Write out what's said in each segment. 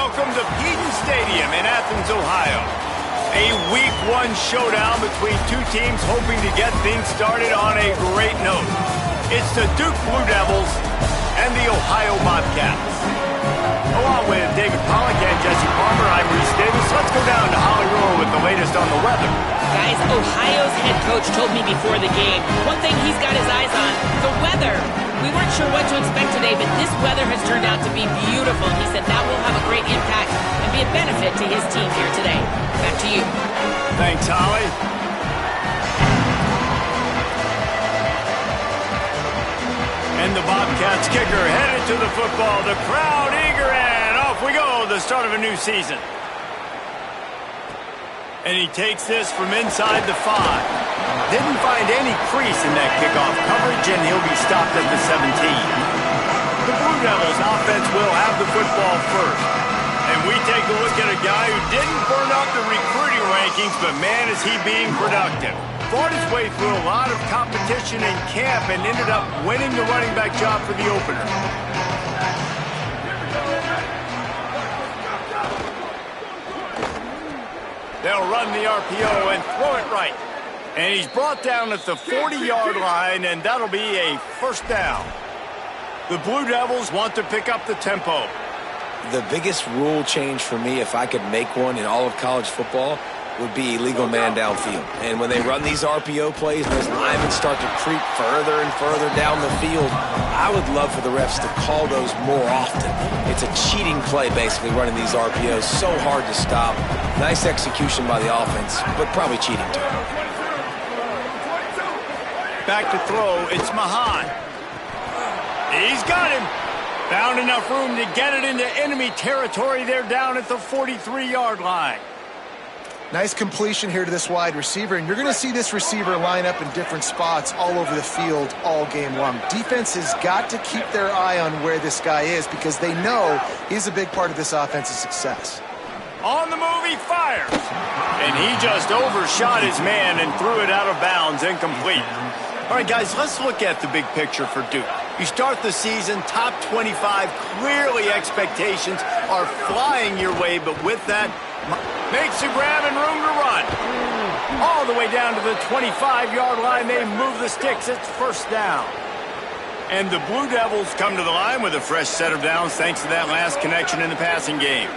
welcome to Peden Stadium in Athens, Ohio. A Week 1 showdown between two teams hoping to get things started on a great note. It's the Duke Blue Devils and the Ohio Bobcats. Along with David Pollack and Jesse Palmer, I'm Reese Davis. Let's go down to Holly Rowe with the latest on the weather. Guys, Ohio's head coach told me before the game, one thing he's got his eyes on, the weather. We weren't sure what to expect today, but this weather has turned out to be beautiful. He said that will have a great impact and be a benefit to his team here today. Back to you. Thanks, Holly. And the Bobcats kicker headed to the football. The crowd eager, and off we go, the start of a new season. And he takes this from inside the 5. Didn't find any crease in that kickoff coverage, and he'll be stopped at the 17. The Blue Devils offense will have the football first. And we take a look at a guy who didn't burn up the recruiting rankings, but man, is he being productive. Fought his way through a lot of competition in camp and ended up winning the running back job for the opener. They'll run the RPO and throw it right. And he's brought down at the 40-yard line, and that'll be a first down. The Blue Devils want to pick up the tempo. The biggest rule change for me, if I could make one in all of college football, would be illegal man downfield. And when they run these RPO plays, those linemen start to creep further and further down the field. I would love for the refs to call those more often. It's a cheating play, basically, running these RPOs. So hard to stop. Nice execution by the offense, but probably cheating too. Back to throw, it's Mahan. He's got him. Found enough room to get it into enemy territory. They're down at the 43-yard line. Nice completion here to this wide receiver, and you're going to see this receiver line up in different spots all over the field all game long. Defense has got to keep their eye on where this guy is because they know he's a big part of this offense's success. On the move, he fires. And he just overshot his man and threw it out of bounds, incomplete. All right, guys, let's look at the big picture for Duke. You start the season, top 25, clearly expectations are flying your way, but with that, makes a grab and room to run. All the way down to the 25-yard line, they move the sticks, it's first down. And the Blue Devils come to the line with a fresh set of downs thanks to that last connection in the passing game.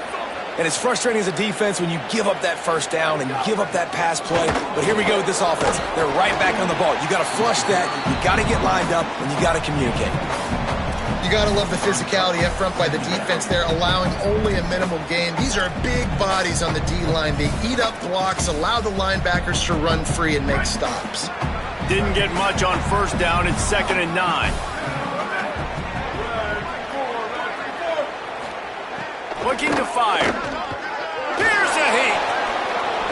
And it's frustrating as a defense when you give up that first down and you give up that pass play. But here we go with this offense. They're right back on the ball. You got to flush that, you got to get lined up, and you got to communicate. You got to love the physicality up front by the defense there, allowing only a minimal gain. These are big bodies on the D-line. They eat up blocks, allow the linebackers to run free and make stops. Didn't get much on first down. It's 2nd and 9. Looking to fire. Here's a heat.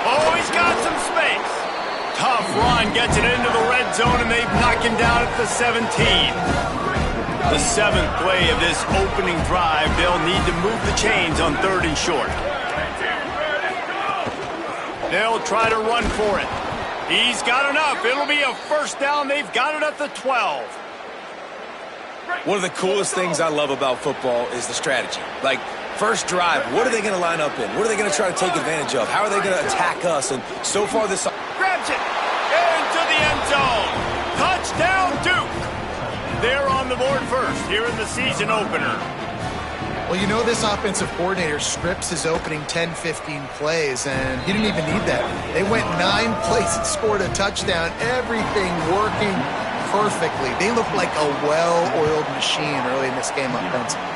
Oh, he's got some space. Tough run, gets it into the red zone, and they've knocked him down at the 17. The 7th play of this opening drive, they'll need to move the chains on 3rd and short. They'll try to run for it. He's got enough. It'll be a first down. They've got it at the 12. One of the coolest things I love about football is the strategy. Like, first drive, what are they going to line up in? What are they going to try to take advantage of? How are they going to attack us? And so far this... Grabs it into the end zone. Touchdown, Duke. They're on the board first here in the season opener. Well, you know this offensive coordinator scripts his opening 10, 15 plays, and he didn't even need that. They went 9 plays and scored a touchdown. Everything working perfectly. They look like a well-oiled machine early in this game offensively.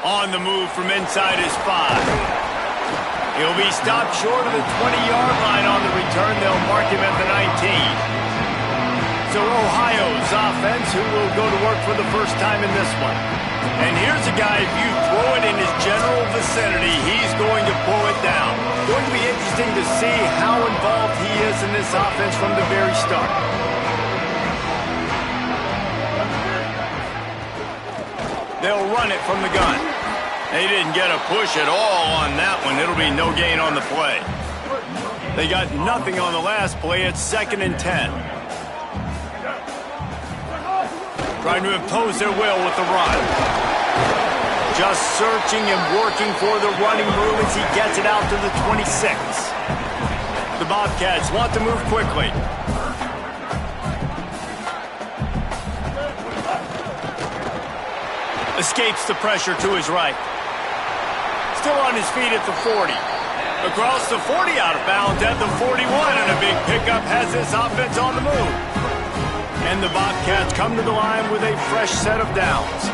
On the move from inside his 5. He'll be stopped short of the 20-yard line on the return. They'll mark him at the 19. So Ohio's offense, who will go to work for the first time in this one. And here's a guy, if you throw it in his general vicinity, he's going to pull it down. Going to be interesting to see how involved he is in this offense from the very start. They'll run it from the gun. They didn't get a push at all on that one. It'll be no gain on the play. They got nothing on the last play. It's 2nd and 10. Trying to impose their will with the run. just searching and working for the running move as he gets it out to the 26. The Bobcats want to move quickly. Escapes the pressure to his right. Still on his feet at the 40. Across the 40, out of bounds at the 41, and a big pickup has this offense on the move. And the Bobcats come to the line with a fresh set of downs.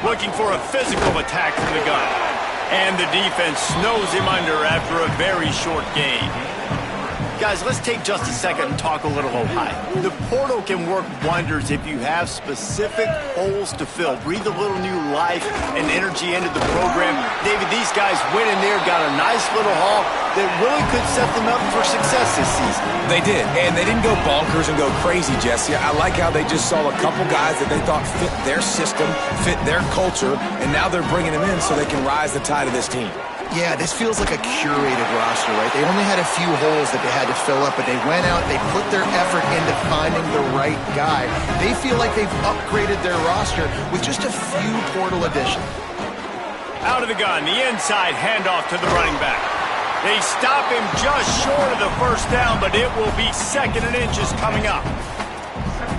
Looking for a physical attack from the gun. And the defense snows him under after a very short gain. Guys, let's take just a second and talk a little O-line. The portal can work wonders if you have specific holes to fill. Breathe a little new life and energy into the program. David, these guys went in there, got a nice little haul that really could set them up for success this season. They did, and they didn't go bonkers and go crazy, Jesse. I like how they just saw a couple guys that they thought fit their system, fit their culture, and now they're bringing them in so they can rise the tide of this team. Yeah, this feels like a curated roster, right? They only had a few holes that they had to fill up, but they went out, they put their effort into finding the right guy. They feel like they've upgraded their roster with just a few portal additions. Out of the gun, the inside handoff to the running back. They stop him just short of the first down, but it will be 2nd and inches coming up.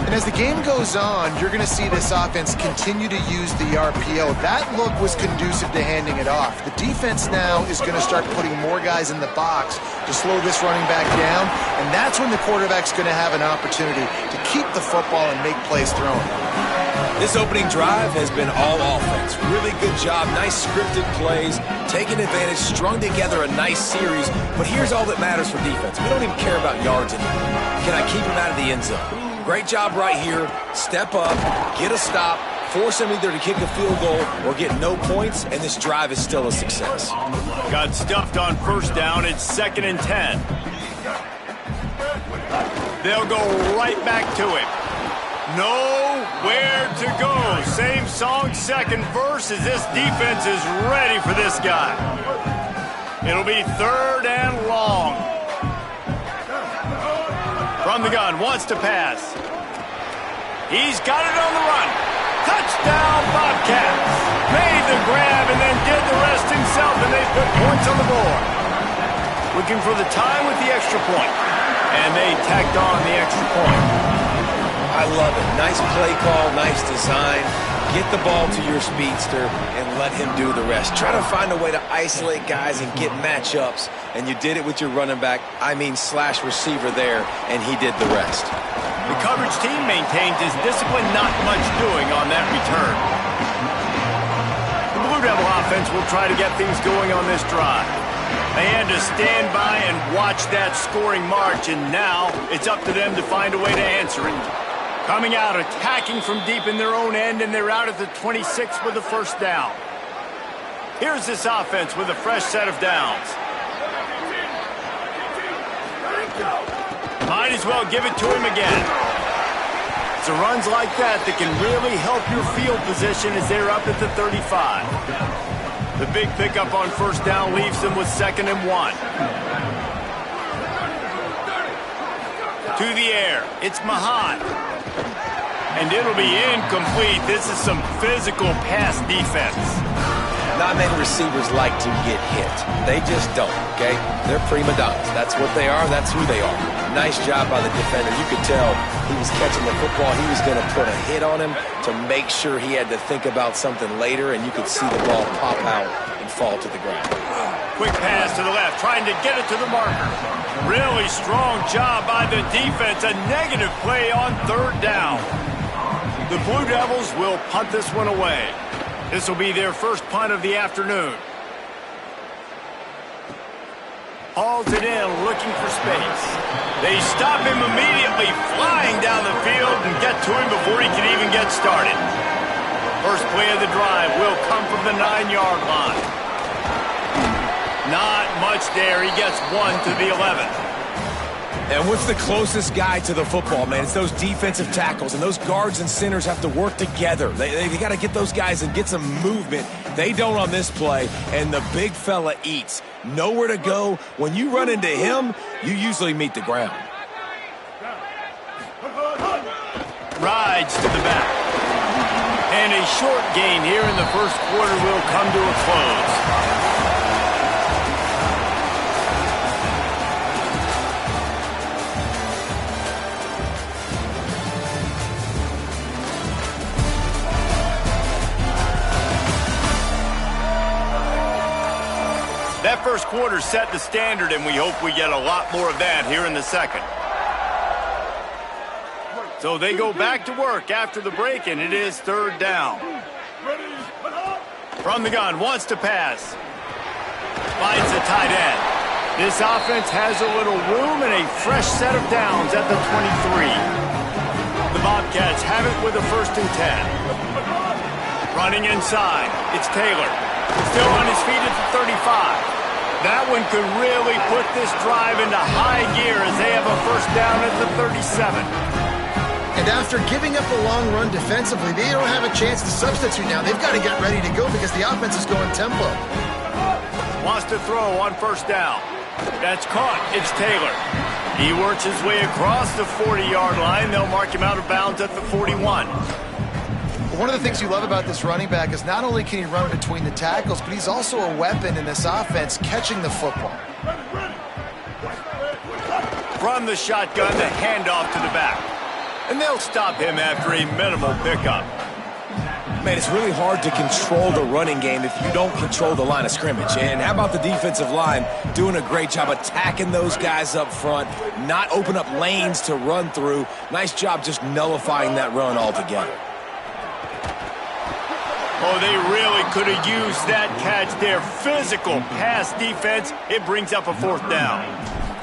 And as the game goes on, you're going to see this offense continue to use the RPO. That look was conducive to handing it off. The defense now is going to start putting more guys in the box to slow this running back down, and that's when the quarterback's going to have an opportunity to keep the football and make plays throwing. This opening drive has been all offense. Really good job, nice scripted plays, taking advantage, strung together a nice series. But here's all that matters for defense. We don't even care about yards anymore. Can I keep him out of the end zone? Great job right here. Step up, get a stop, force him either to kick a field goal or get no points, and this drive is still a success. Got stuffed on first down. It's 2nd and 10. They'll go right back to it. Nowhere to go. Same song, second verse, as this defense is ready for this guy. It'll be 3rd and long. From the gun, wants to pass. He's got it on the run. Touchdown, Bobcats. Made the grab and then did the rest himself, and they put points on the board. Looking for the time with the extra point. And they tacked on the extra point. I love it. Nice play call, nice design. Get the ball to your speedster and let him do the rest. Try to find a way to isolate guys and get matchups, and you did it with your running back, slash receiver there, and he did the rest. The coverage team maintains his discipline, not much doing on that return. The Blue Devil offense will try to get things going on this drive. They had to stand by and watch that scoring march, and now it's up to them to find a way to answer it. Coming out, attacking from deep in their own end, and they're out at the 26 with the first down. Here's this offense with a fresh set of downs. Might as well give it to him again. It's the runs like that that can really help your field position as they're up at the 35. The big pickup on first down leaves them with 2nd and 1. To the air, it's Mahan. And it'll be incomplete. This is some physical pass defense. Not many receivers like to get hit. They just don't, okay? They're prima donnas. That's what they are. That's who they are. Nice job by the defender. You could tell he was catching the football. He was going to put a hit on him to make sure he had to think about something later, and you could see the ball pop out and fall to the ground. Quick pass to the left, trying to get it to the marker. Really strong job by the defense. A negative play on 3rd down. The Blue Devils will punt this one away. This will be their first punt of the afternoon. Hauls it in, looking for space. They stop him immediately, flying down the field and get to him before he can even get started. First play of the drive will come from the 9-yard line. Not much there. He gets 1 to the 11. And what's the closest guy to the football, man? It's those defensive tackles, and those guards and centers have to work together. They got to get those guys and get some movement. They don't on this play, and the big fella eats. Nowhere to go. When you run into him, you usually meet the ground. Rides to the back. And a a short gain here in the first quarter will come to a close. That first quarter set the standard, and we hope we get a lot more of that here in the second. So they go back to work after the break, and it is third down. From the gun, wants to pass. Finds the tight end. This offense has a little room and a fresh set of downs at the 23. The Bobcats have it with a 1st and 10. Running inside, it's Taylor. Still on his feet at the 35. That one could really put this drive into high gear as they have a 1st down at the 37. And after giving up a long run defensively, they don't have a chance to substitute now. They've got to get ready to go because the offense is going tempo. Wants to throw on 1st down. That's caught. It's Taylor. He works his way across the 40-yard line. They'll mark him out of bounds at the 41. One of the things you love about this running back is not only can he run between the tackles, but he's also a weapon in this offense catching the football. From the shotgun, the handoff to the back. And they'll stop him after a minimal pickup. Man, it's really hard to control the running game if you don't control the line of scrimmage. And how about the defensive line doing a great job attacking those guys up front, not open up lanes to run through. Nice job just nullifying that run altogether. Oh, they really could have used that catch there. Physical pass defense. It brings up a 4th down.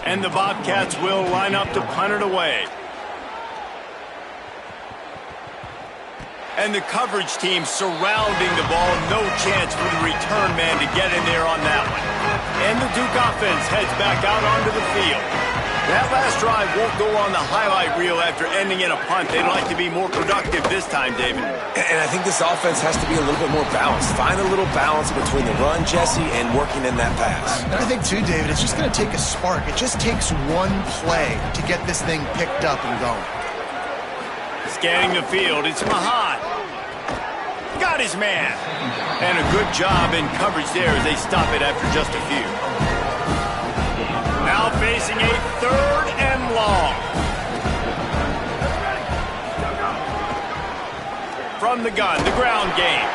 And the Bobcats will line up to punt it away. And the coverage team surrounding the ball. No chance for the return man to get in there on that one. And the Duke offense heads back out onto the field. That last drive won't go on the highlight reel after ending in a punt. They'd like to be more productive this time, David. And I think this offense has to be a little bit more balanced. Find a little balance between the run, Jesse, and working in that pass. And I think, too, David, it's just going to take a spark. It just takes one play to get this thing picked up and going. Scanning the field, it's Mahan. Got his man. And a good job in coverage there as they stop it after just a few. Now facing a 3rd and long. From the gun, the ground game.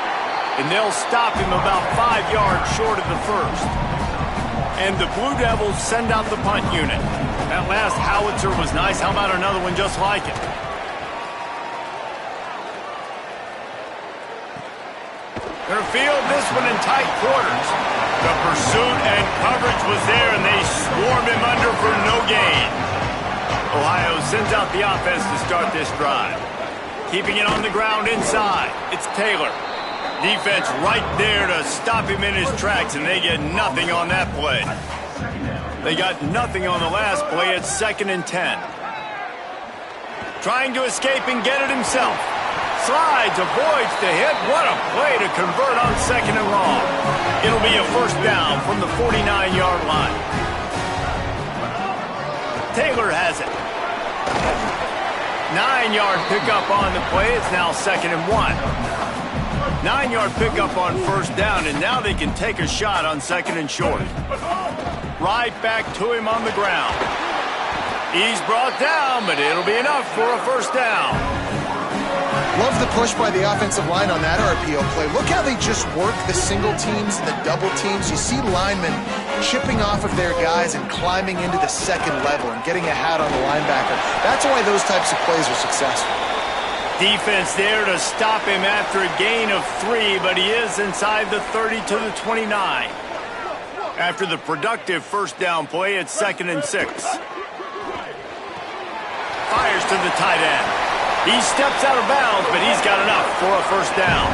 And they'll stop him about 5 yards short of the 1st. And the Blue Devils send out the punt unit. That last howitzer was nice. How about another one just like it? They're field this one in tight quarters. The pursuit and coverage was there, and they swarmed him under for no gain. Ohio sends out the offense to start this drive. Keeping it on the ground inside. It's Taylor. Defense right there to stop him in his tracks, and they get nothing on that play. They got nothing on the last play. It's 2nd and 10. Trying to escape and get it himself. Slides, avoids the hit. What a play to convert on 2nd and long. It'll be a 1st down from the 49-yard line. Taylor has it. 9-yard pickup on the play. It's now 2nd and 1. 9-yard pickup on 1st down, and now they can take a shot on 2nd and short. Right back to him on the ground. He's brought down, but it'll be enough for a 1st down. Love the push by the offensive line on that RPO play. Look how they just work the single teams and the double teams. You see linemen chipping off of their guys and climbing into the 2nd level and getting a hat on the linebacker. That's why those types of plays are successful. Defense there to stop him after a gain of 3, but he is inside the 30 to the 29. After the productive 1st down play, it's 2nd and 6. Fires to the tight end. He steps out of bounds, but he's got enough for a 1st down.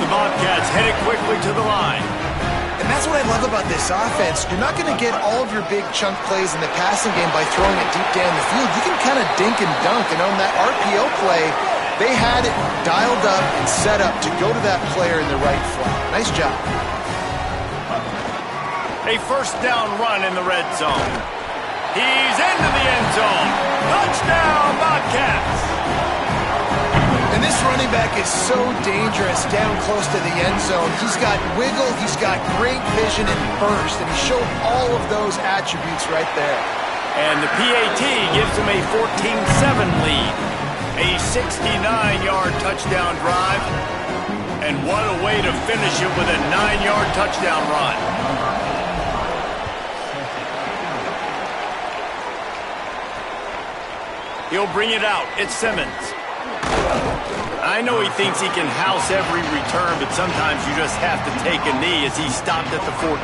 The Bobcats headed quickly to the line. And that's what I love about this offense. You're not going to get all of your big chunk plays in the passing game by throwing it deep down the field. You can kind of dink and dunk. And on that RPO play, they had it dialed up and set up to go to that player in the right flat. Nice job. A 1st down run in the red zone. He's into the end zone. Touchdown, Bobcats. And this running back is so dangerous down close to the end zone. He's got wiggle, he's got great vision and burst, and he showed all of those attributes right there. And the PAT gives him a 14-7 lead. A 69-yard touchdown drive. And what a way to finish it with a 9-yard touchdown run. He'll bring it out. It's Simmons. I know he thinks he can house every return, but sometimes you just have to take a knee as he stopped at the 14.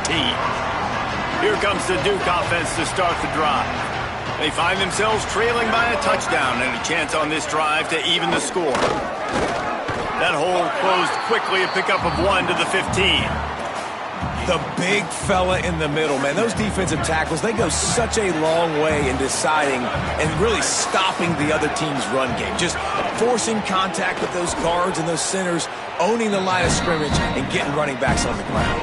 Here comes the Duke offense to start the drive. They find themselves trailing by a touchdown and a chance on this drive to even the score. That hole closed quickly, a pickup of 1 to the 15. The big fella in the middle, man. Those defensive tackles, they go such a long way in deciding and really stopping the other team's run game. Just forcing contact with those guards and those centers, owning the line of scrimmage, and getting running backs on the ground.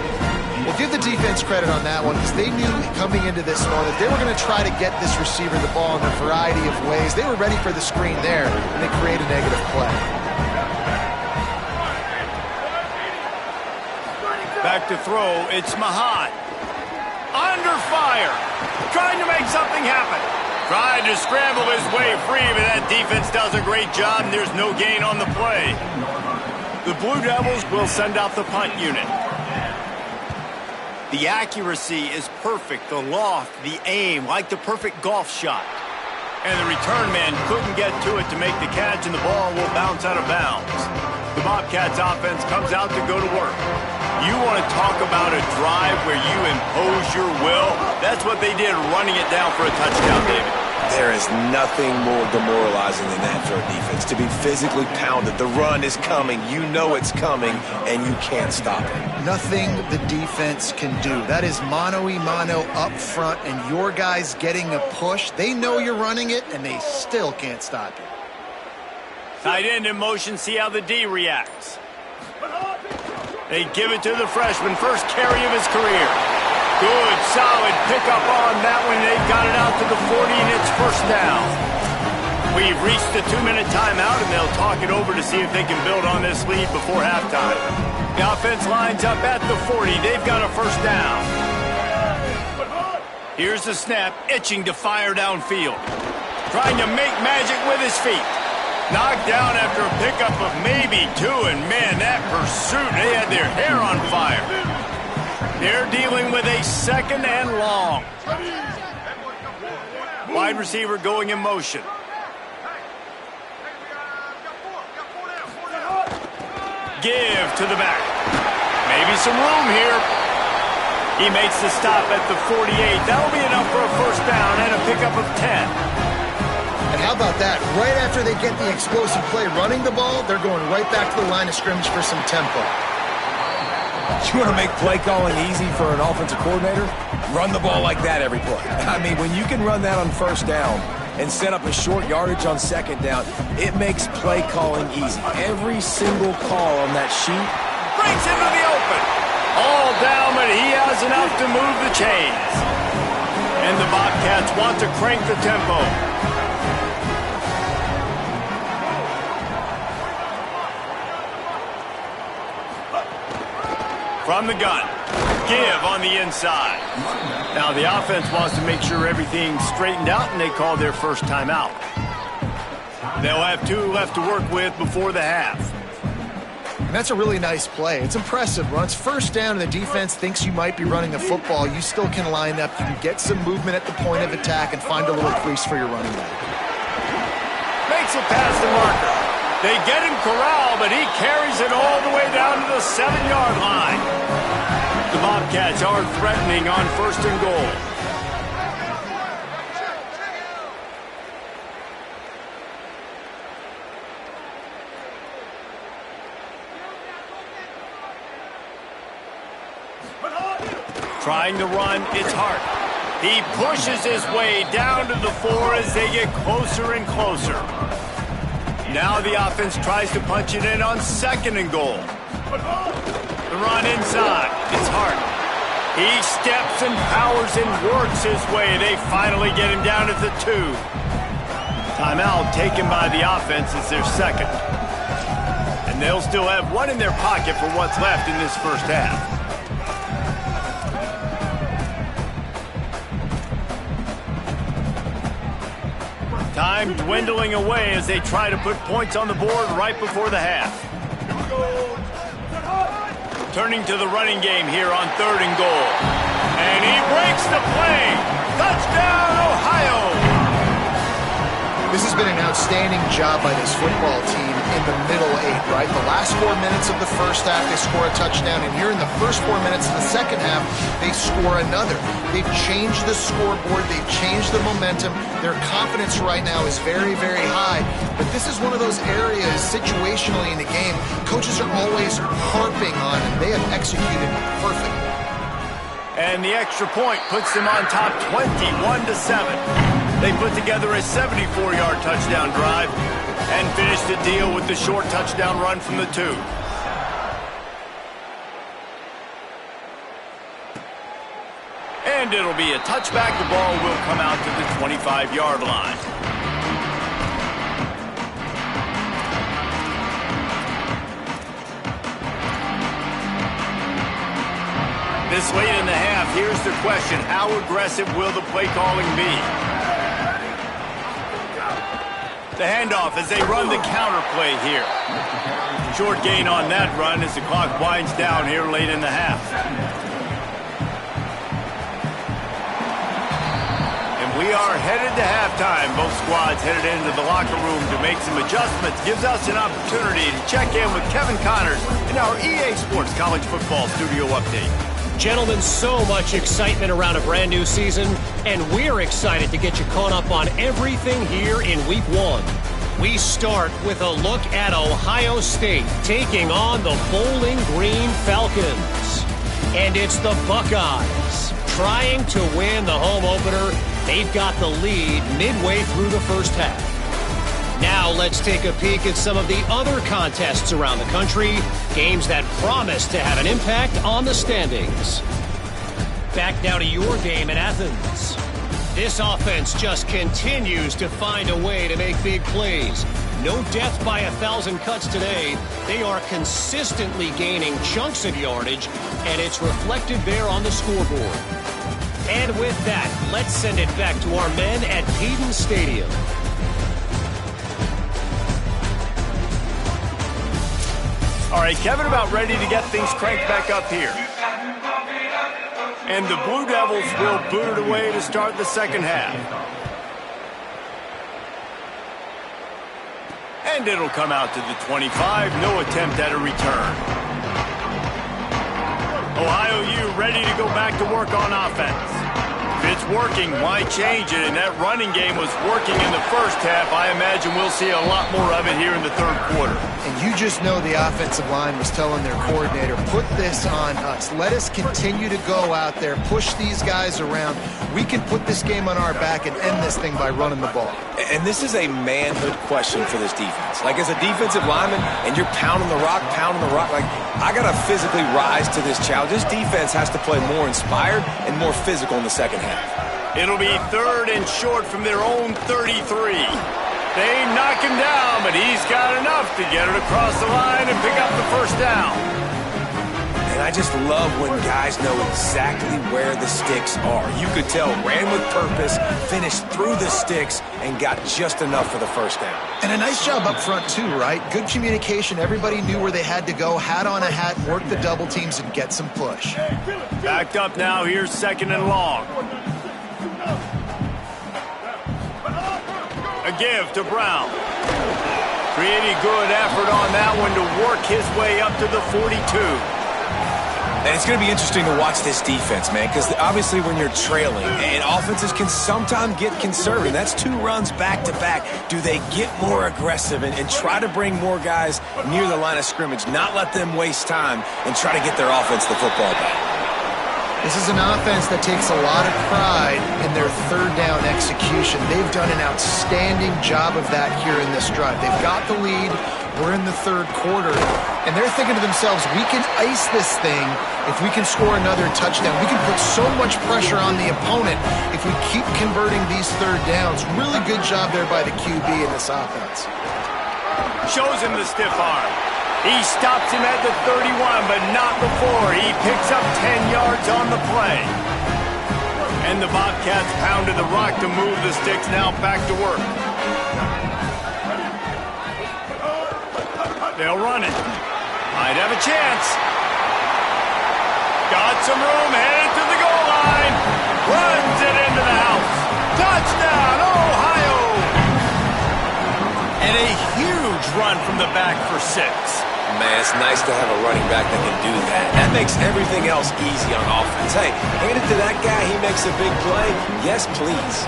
Well, give the defense credit on that one because they knew coming into this one that they were going to try to get this receiver the ball in a variety of ways. They were ready for the screen there, and they create a negative play. Back to throw, it's Mahat. Under fire. Trying to make something happen. Trying to scramble his way free, but that defense does a great job, and there's no gain on the play. The Blue Devils will send out the punt unit. The accuracy is perfect. The loft, the aim, like the perfect golf shot. And the return man couldn't get to it to make the catch, and the ball will bounce out of bounds. The Bobcats offense comes out to go to work. You want to talk about a drive where you impose your will? That's what they did, running it down for a touchdown, David. There is nothing more demoralizing than that for a defense, to be physically pounded. The run is coming. You know it's coming, and you can't stop it. Nothing the defense can do. That is mano-a-mano up front, and your guys getting a push. They know you're running it, and they still can't stop you. Tight end in motion, see how the D reacts. They give it to the freshman, first carry of his career. Good, solid pickup on that one. They've got it out to the 40, and it's first down. We've reached the 2-minute timeout, and they'll talk it over to see if they can build on this lead before halftime. The offense lines up at the 40. They've got a first down. Here's the snap, itching to fire downfield. Trying to make magic with his feet. Knocked down after a pickup of maybe 2, and man, that pursuit, they had their hair on fire. They're dealing with a second and long. Wide receiver going in motion. Give to the back. Maybe some room here. He makes the stop at the 48. That'll be enough for a first down and a pickup of 10. And how about that? Right after they get the explosive play running the ball, they're going right back to the line of scrimmage for some tempo. You want to make play calling easy for an offensive coordinator? Run the ball like that every play. I mean, when you can run that on first down and set up a short yardage on second down, it makes play calling easy. Every single call on that sheet breaks into the open. All down, but he has enough to move the chains. And the Bobcats want to crank the tempo. From the gun, give on the inside. Now the offense wants to make sure everything's straightened out, and they call their first timeout. They'll have 2 left to work with before the half. And that's a really nice play. It's impressive. When it's first down and the defense thinks you might be running the football, you still can line up. You can get some movement at the point of attack and find a little crease for your running back. Makes it past the marker. They get him corralled, but he carries it all the way down to the 7-yard line. The Bobcats are threatening on first and goal. Trying to run, it's Hart. He pushes his way down to the 4 as they get closer and closer. Now the offense tries to punch it in on second and goal. The run inside. It's Hart. He steps and powers and works his way. They finally get him down at the 2. Timeout taken by the offense. It's their second. And they'll still have one in their pocket for what's left in this first half. Time dwindling away as they try to put points on the board right before the half. Turning to the running game here on 3rd and goal. And he breaks the play. Touchdown, Ohio! This has been an outstanding job by this football team in the middle 8, right? The last 4 minutes of the first half, they score a touchdown, and here in the first 4 minutes of the second half, they score another. They've changed the scoreboard. They've changed the momentum. Their confidence right now is very, very high, but this is one of those areas situationally in the game coaches are always harping on, and they have executed perfectly. And the extra point puts them on top 21-7. They put together a 74-yard touchdown drive and finished the deal with the short touchdown run from the 2. And it'll be a touchback. The ball will come out to the 25-yard line. This late in the half, here's the question. How aggressive will the play calling be? The handoff as they run the counter play here. Short gain on that run as the clock winds down here late in the half. And we are headed to halftime. Both squads headed into the locker room to make some adjustments. Gives us an opportunity to check in with Kevin Connors in our EA Sports College Football Studio Update. Gentlemen, so much excitement around a brand new season, and we're excited to get you caught up on everything here in Week 1. We start with a look at Ohio State taking on the Bowling Green Falcons. And it's the Buckeyes trying to win the home opener. They've got the lead midway through the first half. Now let's take a peek at some of the other contests around the country, games that promise to have an impact on the standings. Back now to your game in Athens. This offense just continues to find a way to make big plays. No death by 1,000 cuts today. They are consistently gaining chunks of yardage, and it's reflected there on the scoreboard. And with that, let's send it back to our men at Peden Stadium. All right, Kevin, about ready to get things cranked back up here. And the Blue Devils will boot it away to start the second half. And it'll come out to the 25. No attempt at a return. Ohio U ready to go back to work on offense. If it's working, why change it? And that running game was working in the first half. I imagine we'll see a lot more of it here in the third quarter. And you just know the offensive line was telling their coordinator, put this on us. Let us continue to go out there, push these guys around. We can put this game on our back and end this thing by running the ball. And this is a manhood question for this defense. Like, as a defensive lineman, and you're pounding the rock, like, I got to physically rise to this challenge. This defense has to play more inspired and more physical in the second half. It'll be 3rd and short from their own 33. They knock him down, but he's got enough to get it across the line and pick up the first down. And I just love when guys know exactly where the sticks are. You could tell, ran with purpose, finished through the sticks, and got just enough for the first down. And a nice job up front, too, right? Good communication. Everybody knew where they had to go, hat on a hat, work the double teams, and get some push. Backed up now. Here's 2nd and long. A give to Brown. Pretty good effort on that one to work his way up to the 42. And it's going to be interesting to watch this defense, man, because obviously when you're trailing, and offenses can sometimes get conservative. That's 2 runs back-to-back. Do they get more aggressive and try to bring more guys near the line of scrimmage, not let them waste time, and try to get their offense the football back? This is an offense that takes a lot of pride in their third down execution. They've done an outstanding job of that here in this drive. They've got the lead. We're in the third quarter, and they're thinking to themselves, we can ice this thing if we can score another touchdown. We can put so much pressure on the opponent if we keep converting these third downs. Really good job there by the QB in this offense. Shows him the stiff arm. He stops him at the 31, but not before. He picks up 10 yards on the play. And the Bobcats pounded the rock to move the sticks, now back to work. They'll run it. Might have a chance. Got some room, headed to the goal line. Runs it into the house. Touchdown, Ohio! And a huge run from the back for 6. Man, it's nice to have a running back that can do that. That makes everything else easy on offense. Hey, hand it to that guy, he makes a big play. Yes, please.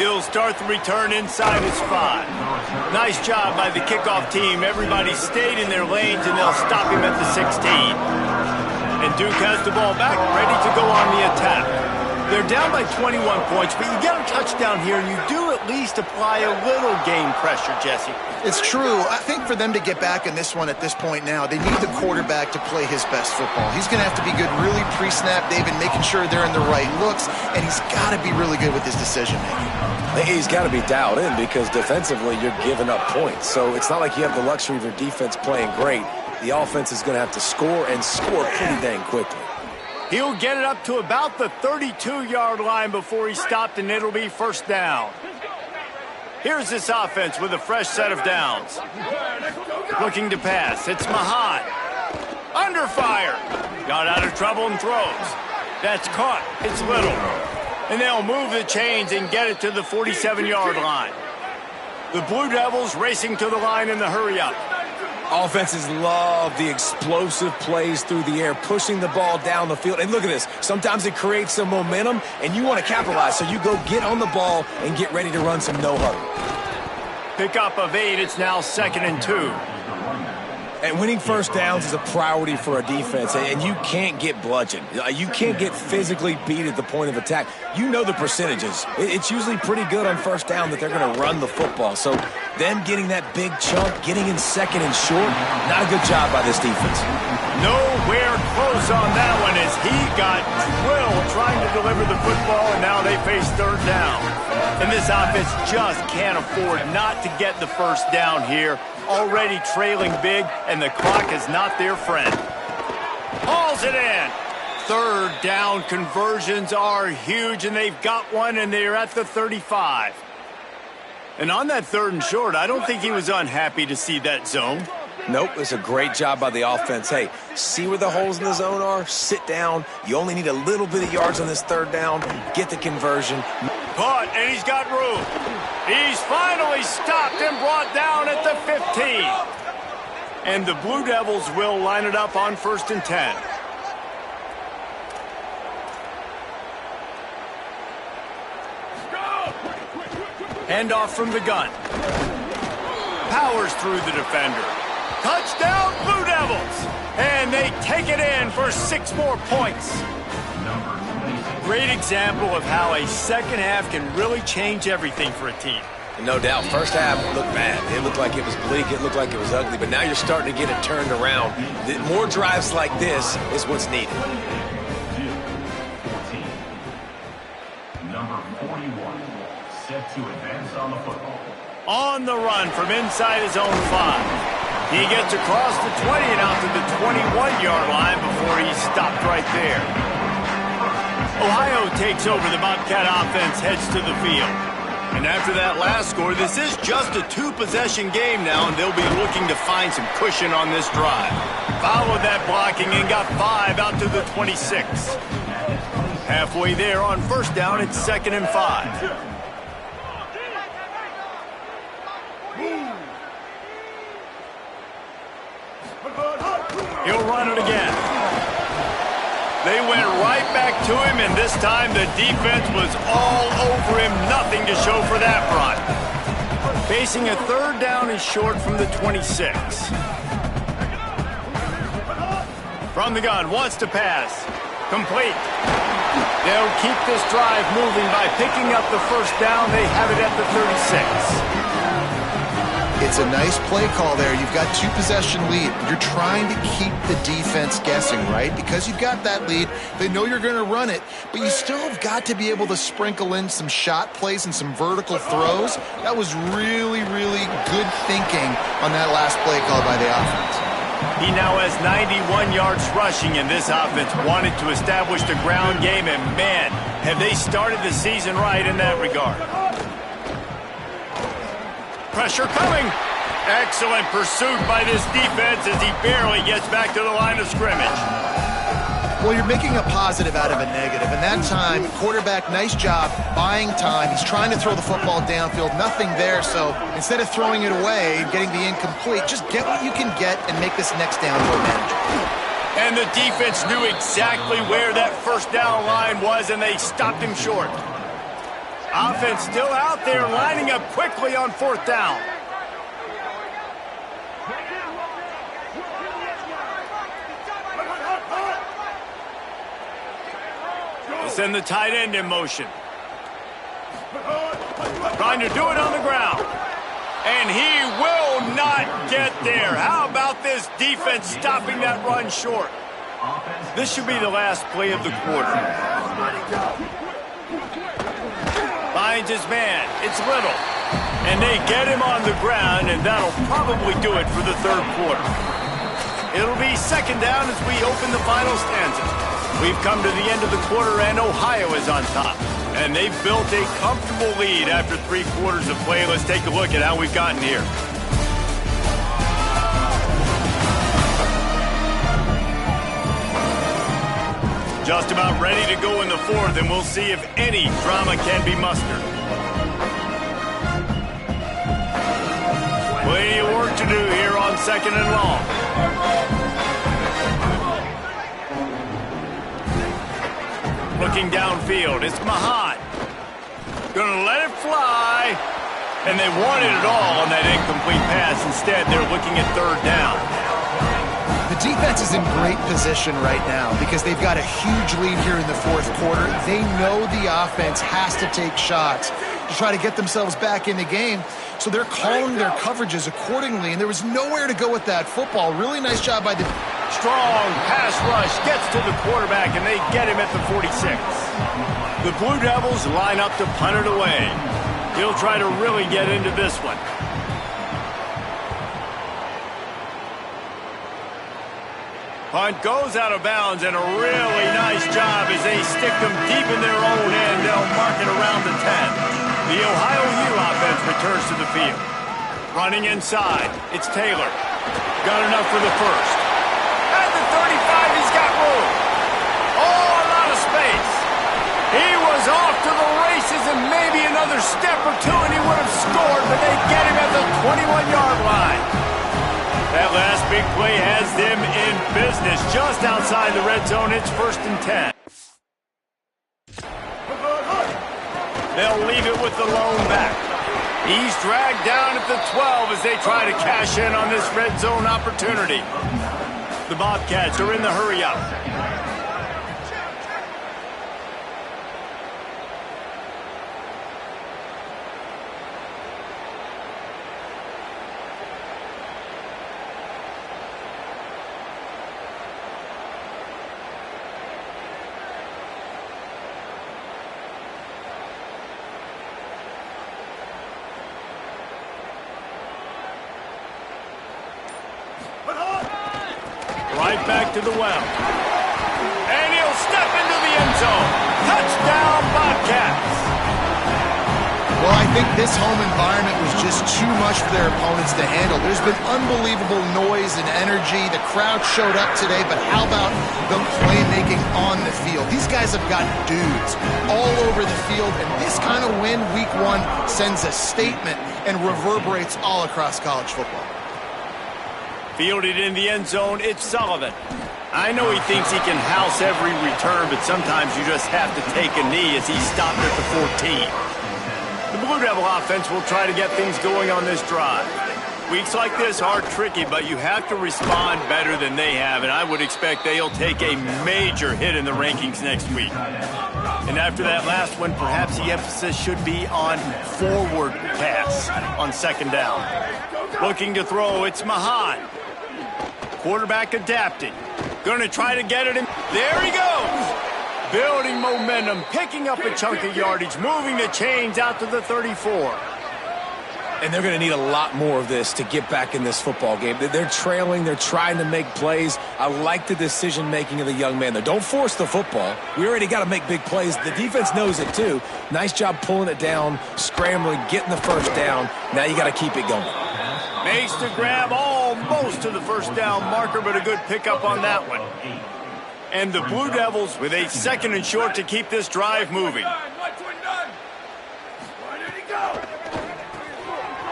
He'll start the return inside his 5. Nice job by the kickoff team. Everybody stayed in their lanes, and they'll stop him at the 16. And Duke has the ball back, ready to go on the attack. They're down by 21 points, but you get a touchdown here, and you do at least apply a little game pressure, Jesse. It's true. I think for them to get back in this one at this point now, they need the quarterback to play his best football. He's going to have to be good really pre-snap, David, making sure they're in the right looks, and he's got to be really good with his decision-making. He's got to be dialed in because defensively you're giving up points. So it's not like you have the luxury of your defense playing great. The offense is going to have to score and score pretty dang quickly. He'll get it up to about the 32-yard line before he stopped, and it'll be first down. Here's this offense with a fresh set of downs. Looking to pass. It's Mahan. Under fire. Got out of trouble and throws. That's caught. It's Little. And they'll move the chains and get it to the 47-yard line. The Blue Devils racing to the line in the hurry-up. Offenses love the explosive plays through the air, pushing the ball down the field. And look at this. Sometimes it creates some momentum, and you want to capitalize. So you go get on the ball and get ready to run some no-huddle. Pickup of 8. It's now 2nd and 2. And winning first downs is a priority for a defense, and you can't get bludgeoned. You can't get physically beat at the point of attack. You know the percentages. It's usually pretty good on first down that they're going to run the football. So them getting that big chunk, getting in 2nd and short, not a good job by this defense. Nowhere close on that one as he got drilled trying to deliver the football, and now they face 3rd down. And this offense just can't afford not to get the first down here. Already trailing big, and the clock is not their friend. Hauls it in. 3rd down conversions are huge, and they've got one, and they're at the 35. And on that 3rd and short, I don't think he was unhappy to see that zone. Nope, it's a great job by the offense. Hey, see where the holes in the zone are? Sit down. You only need a little bit of yards on this 3rd down. Get the conversion. Caught, and he's got room. He's finally stopped and brought down at the 15. And the Blue Devils will line it up on 1st and 10. Handoff from the gun. Powers through the defender. Touchdown, Blue Devils! And they take it in for 6 more points. Great example of how a second half can really change everything for a team. No doubt. First half looked bad. It looked like it was bleak. It looked like it was ugly. But now you're starting to get it turned around. More drives like this is what's needed. Number 41, set to advance on the football. On the run from inside his own 5. He gets across the 20 and out to the 21-yard line before he's stopped right there. Ohio takes over. The Bobcat offense heads to the field. And after that last score, this is just a 2-possession game now, and they'll be looking to find some cushion on this drive. Followed that blocking and got 5 out to the 26. Halfway there on 1st down, it's 2nd and 5. He'll run it again. They went right back to him, and this time the defense was all over him. Nothing to show for that run. Facing a 3rd down and short from the 26. From the gun, wants to pass. Complete. They'll keep this drive moving by picking up the 1st down. They have it at the 36. It's a nice play call there. You've got 2-possession lead. You're trying to keep the defense guessing, right? Because you've got that lead, they know you're going to run it, but you still have got to be able to sprinkle in some shot plays and some vertical throws. That was really, really good thinking on that last play call by the offense. He now has 91 yards rushing, and this offense wanted to establish the ground game, and man, have they started the season right in that regard. Pressure coming. Excellent pursuit by this defense as he barely gets back to the line of scrimmage. Well, you're making a positive out of a negative, and that time, quarterback, nice job buying time. He's trying to throw the football downfield, nothing there, so instead of throwing it away and getting the incomplete, just get what you can get and make this next down more manageable. And the defense knew exactly where that first down line was, and they stopped him short. Offense still out there, lining up quickly on 4th down. Send the tight end in motion. Trying to do it on the ground. And he will not get there. How about this defense stopping that run short? This should be the last play of the quarter. Finds his man. It's Little. And they get him on the ground, and that'll probably do it for the 3rd quarter. It'll be 2nd down as we open the final stanza. We've come to the end of the quarter, and Ohio is on top. And they've built a comfortable lead after 3 quarters of play. Let's take a look at how we've gotten here. Just about ready to go in the 4th, and we'll see if any drama can be mustered. Plenty of work to do here on 2nd and long. Looking downfield, it's Mahan. Gonna let it fly. And they wanted it all on that incomplete pass. Instead, they're looking at 3rd down. The defense is in great position right now because they've got a huge lead here in the 4th quarter. They know the offense has to take shots to try to get themselves back in the game. So they're calling their coverages accordingly, and there was nowhere to go with that football. Really nice job by the... Strong pass rush gets to the quarterback, and they get him at the 46. The Blue Devils line up to punt it away. He'll try to really get into this one. Punt goes out of bounds, and a really nice job as they stick them deep in their own end. They'll mark it around the 10. The Ohio U offense returns to the field. Running inside, it's Taylor. Got enough for the 1st. At the 35, he's got room. Oh, a lot of space. He was off to the races and maybe another step or two, and he would have scored, but they get him at the 21-yard line. That last big play has them in business just outside the red zone. It's 1st and 10. They'll leave it with the lone back. He's dragged down at the 12 as they try to cash in on this red zone opportunity. The Bobcats are in the hurry-up. Right back to the well. And he'll step into the end zone. Touchdown, Bobcats. Well, I think this home environment was just too much for their opponents to handle. There's been unbelievable noise and energy. The crowd showed up today, but how about the playmaking on the field? These guys have got dudes all over the field, and this kind of win, week 1, sends a statement and reverberates all across college football. Fielded in the end zone, it's Sullivan. I know he thinks he can house every return, but sometimes you just have to take a knee as he's stopped at the 14. The Blue Devil offense will try to get things going on this drive. Weeks like this are tricky, but you have to respond better than they have, and I would expect they'll take a major hit in the rankings next week. And after that last one, perhaps the emphasis should be on forward pass on second down. Looking to throw, it's Mahan. Quarterback adapting. Going to try to get it in. There he goes. Building momentum, picking up a chunk of yardage, moving the chains out to the 34. And they're going to need a lot more of this to get back in this football game. They're trailing. They're trying to make plays. I like the decision-making of the young man there. Don't force the football. We already got to make big plays. The defense knows it, too. Nice job pulling it down, scrambling, getting the first down. Now you got to keep it going. Makes the grab almost to the first down marker, but a good pickup on that one. And the Blue Devils with a second and short to keep this drive moving.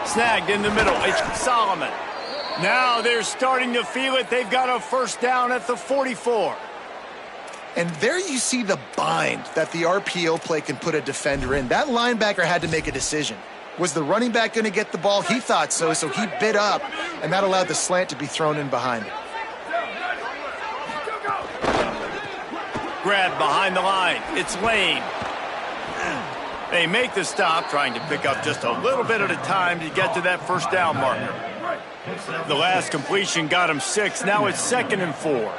Snagged in the middle. It's Solomon. Now they're starting to feel it. They've got a first down at the 44. And there you see the bind that the RPO play can put a defender in. That linebacker had to make a decision. Was the running back going to get the ball? He thought so, so he bit up, and that allowed the slant to be thrown in behind him. Grab behind the line. It's Lane. They make the stop, trying to pick up just a little bit at a time to get to that first down marker. The last completion got him 6. Now it's 2nd and 4.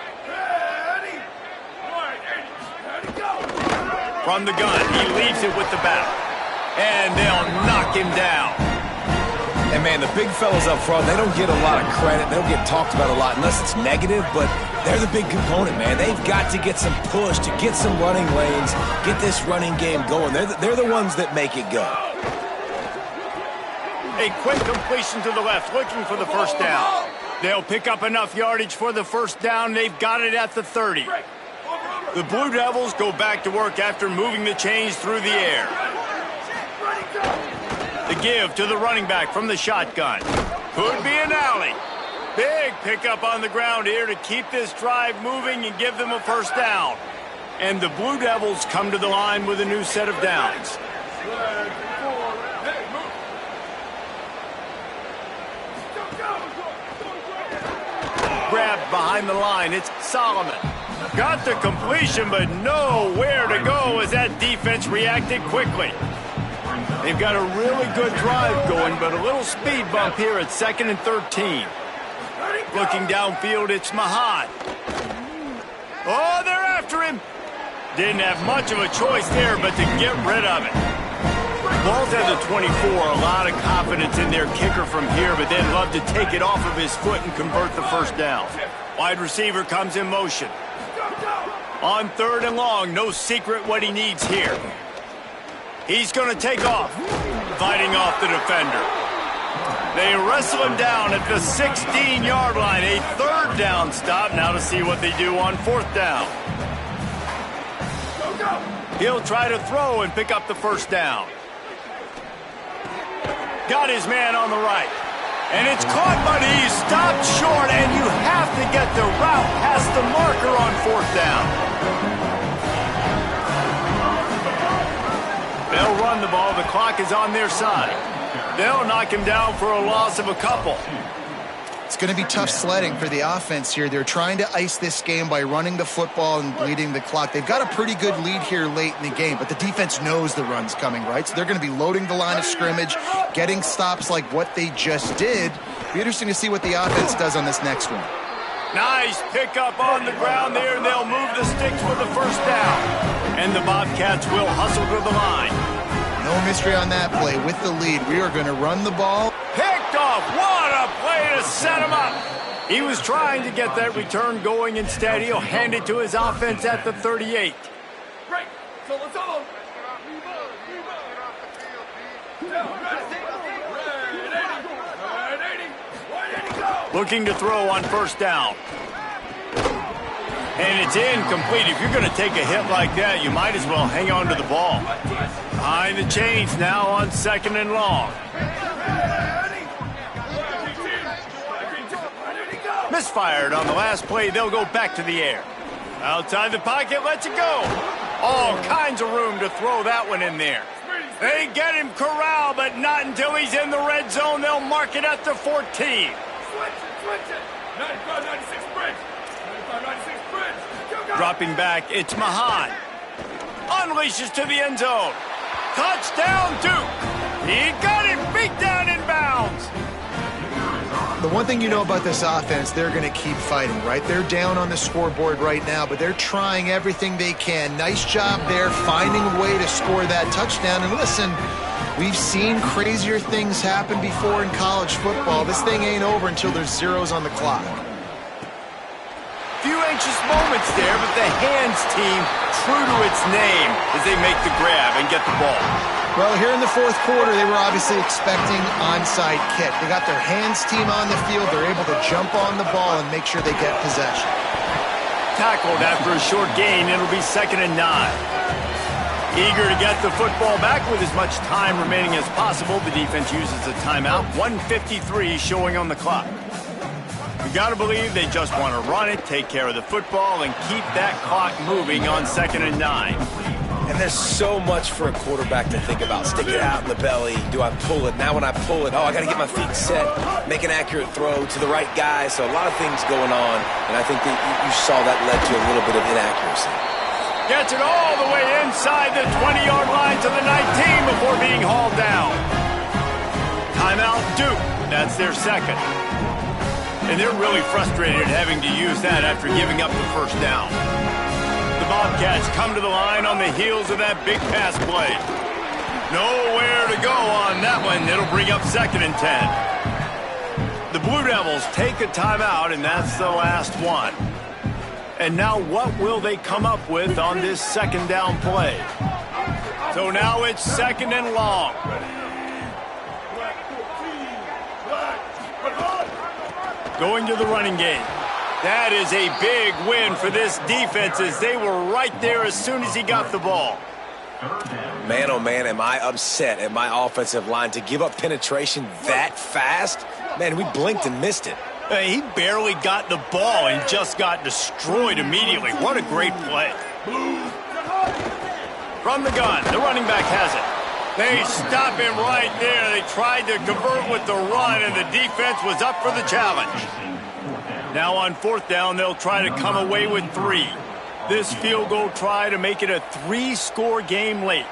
From the gun, he leaves it with the bat. And they'll knock him down. And, man, the big fellas up front, they don't get a lot of credit. They don't get talked about a lot unless it's negative, but they're the big component, man. They've got to get some push, to get some running lanes, get this running game going. They're the ones that make it go. A quick completion to the left, looking for the first down. They'll pick up enough yardage for the first down. They've got it at the 30. The Blue Devils go back to work after moving the chains through the air. The give to the running back from the shotgun. Could be an alley. Big pickup on the ground here to keep this drive moving and give them a first down. And the Blue Devils come to the line with a new set of downs. Grab behind the line. It's Solomon. Got the completion, but nowhere to go as that defense reacted quickly. They've got a really good drive going, but a little speed bump here at 2nd and 13. Looking downfield, it's Mahan. Oh, they're after him. Didn't have much of a choice there, but to get rid of it. Ball's at the 24. A lot of confidence in their kicker from here, but they'd love to take it off of his foot and convert the first down. Wide receiver comes in motion. On 3rd and long, no secret what he needs here. He's going to take off, fighting off the defender. They wrestle him down at the 16-yard line. A 3rd down stop. Now to see what they do on 4th down. He'll try to throw and pick up the first down. Got his man on the right. And it's caught, but he's stopped short, and you have to get the route past the marker on 4th down. They'll run the ball. The clock is on their side. They'll knock him down for a loss of a couple. It's going to be tough sledding for the offense here. They're trying to ice this game by running the football and bleeding the clock. They've got a pretty good lead here late in the game, but the defense knows the run's coming, right? So they're going to be loading the line of scrimmage, getting stops like what they just did. It'll be interesting to see what the offense does on this next one. Nice pickup on the ground there, and they'll move the sticks for the first down. And the Bobcats will hustle to the line. No mystery on that play. With the lead, we are going to run the ball. Picked off. What a play to set him up. He was trying to get that return going. Instead, he'll hand it to his offense at the 38. Looking to throw on first down. And it's incomplete. If you're going to take a hit like that, you might as well hang on to the ball. Behind the chains now on 2nd and long. Misfired on the last play. They'll go back to the air. Outside the pocket, lets it go. All kinds of room to throw that one in there. They get him corralled, but not until he's in the red zone. They'll mark it at the 14. Dropping back, it's Mahan. Unleashes to the end zone. Touchdown, Duke. He got it. Beat down in bounds. The one thing you know about this offense, they're going to keep fighting, right? They're down on the scoreboard right now, but they're trying everything they can. Nice job there, finding a way to score that touchdown. And listen, we've seen crazier things happen before in college football. This thing ain't over until there's zeros on the clock. Few anxious moments there, but the hands team true to its name as they make the grab and get the ball. Well, here in the fourth quarter, they were obviously expecting onside kick. They got their hands team on the field. They're able to jump on the ball and make sure they get possession. Tackled after a short gain. It'll be 2nd and 9. Eager to get the football back with as much time remaining as possible. The defense uses a timeout. 1:53 showing on the clock. You got to believe they just want to run it, take care of the football, and keep that clock moving on 2nd and 9. And there's so much for a quarterback to think about. Stick it out in the belly. Do I pull it? Now when I pull it, I got to get my feet set, make an accurate throw to the right guy. So a lot of things going on, and I think that you saw that led to a little bit of inaccuracy. Gets it all the way inside the 20-yard line to the 19 before being hauled down. Timeout, Duke. That's their second. And they're really frustrated having to use that after giving up the first down. The Bobcats come to the line on the heels of that big pass play. Nowhere to go on that one. It'll bring up 2nd and 10. The Blue Devils take a timeout, and that's the last one. And now what will they come up with on this 2nd down play? So now it's 2nd and long. Going to the running game. That is a big win for this defense as they were right there as soon as he got the ball. Man, oh man, am I upset at my offensive line to give up penetration that fast? Man, we blinked and missed it. He barely got the ball and just got destroyed immediately. What a great play. From the gun, the running back has it. They stop him right there. They tried to convert with the run, and the defense was up for the challenge. Now on 4th down, they'll try to come away with 3. This field goal try to make it a 3-score game late.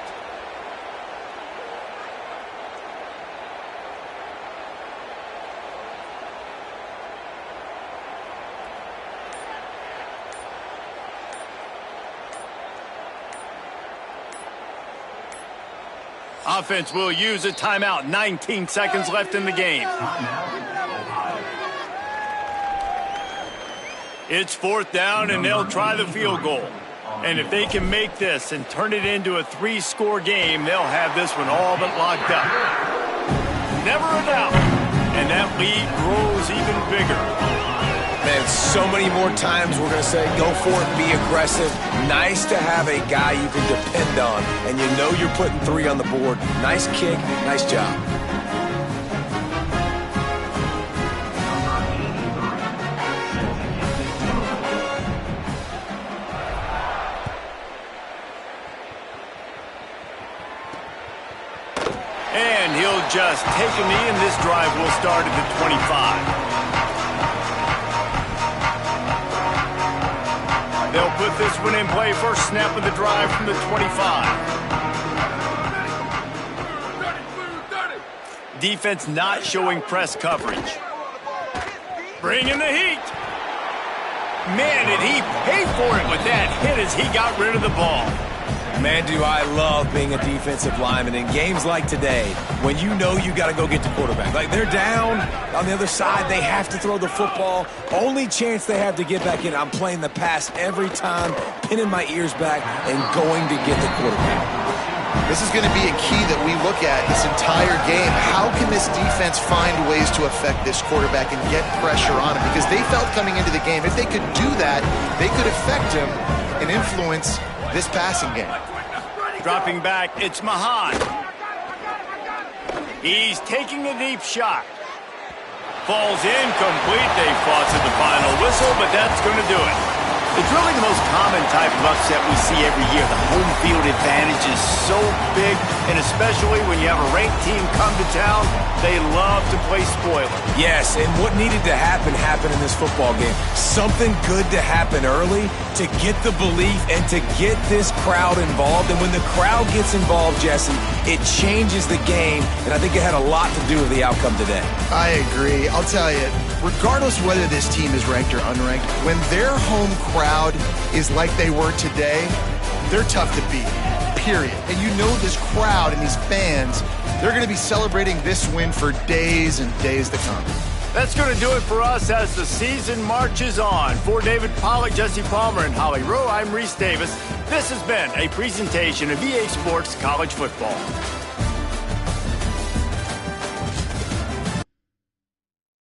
Offense will use a timeout. 19 seconds left in the game. It's 4th down, and they'll try the field goal. And if they can make this and turn it into a 3-score game, they'll have this one all but locked up. Never a doubt. And that lead grows even bigger. Man, so many more times we're going to say, go for it, be aggressive. Nice to have a guy you can depend on, and you know you're putting 3 on the board. Nice kick, nice job. And he'll just take a knee, and this drive will start at the 25. They'll put this one in play. First snap of the drive from the 25. Defense not showing press coverage. Bringing the heat. Man, did he pay for it with that hit as he got rid of the ball. Man, do I love being a defensive lineman in games like today when you know you got to go get the quarterback. Like, they're down on the other side. They have to throw the football. Only chance they have to get back in. I'm playing the pass every time, pinning my ears back, and going to get the quarterback. This is going to be a key that we look at this entire game. How can this defense find ways to affect this quarterback and get pressure on him? Because they felt coming into the game, if they could do that, they could affect him and influence this passing game. Dropping back, it's Mahan. He's taking a deep shot. Falls incomplete. They fought to the final whistle, but that's going to do it. It's really the most common type of upset we see every year. The home field advantage is so big, and especially when you have a ranked team come to town, they love to play spoiler. Yes, and what needed to happen happened in this football game. Something good to happen early to get the belief and to get this crowd involved. And when the crowd gets involved, Jesse, it changes the game, and I think it had a lot to do with the outcome today. I agree. I'll tell you, regardless of whether this team is ranked or unranked, when their home crowd is like they were today, they're tough to beat, period. And you know this crowd and these fans, they're going to be celebrating this win for days and days to come. That's going to do it for us as the season marches on. For David Pollack, Jesse Palmer, and Holly Rowe, I'm Reese Davis. This has been a presentation of EA Sports College Football.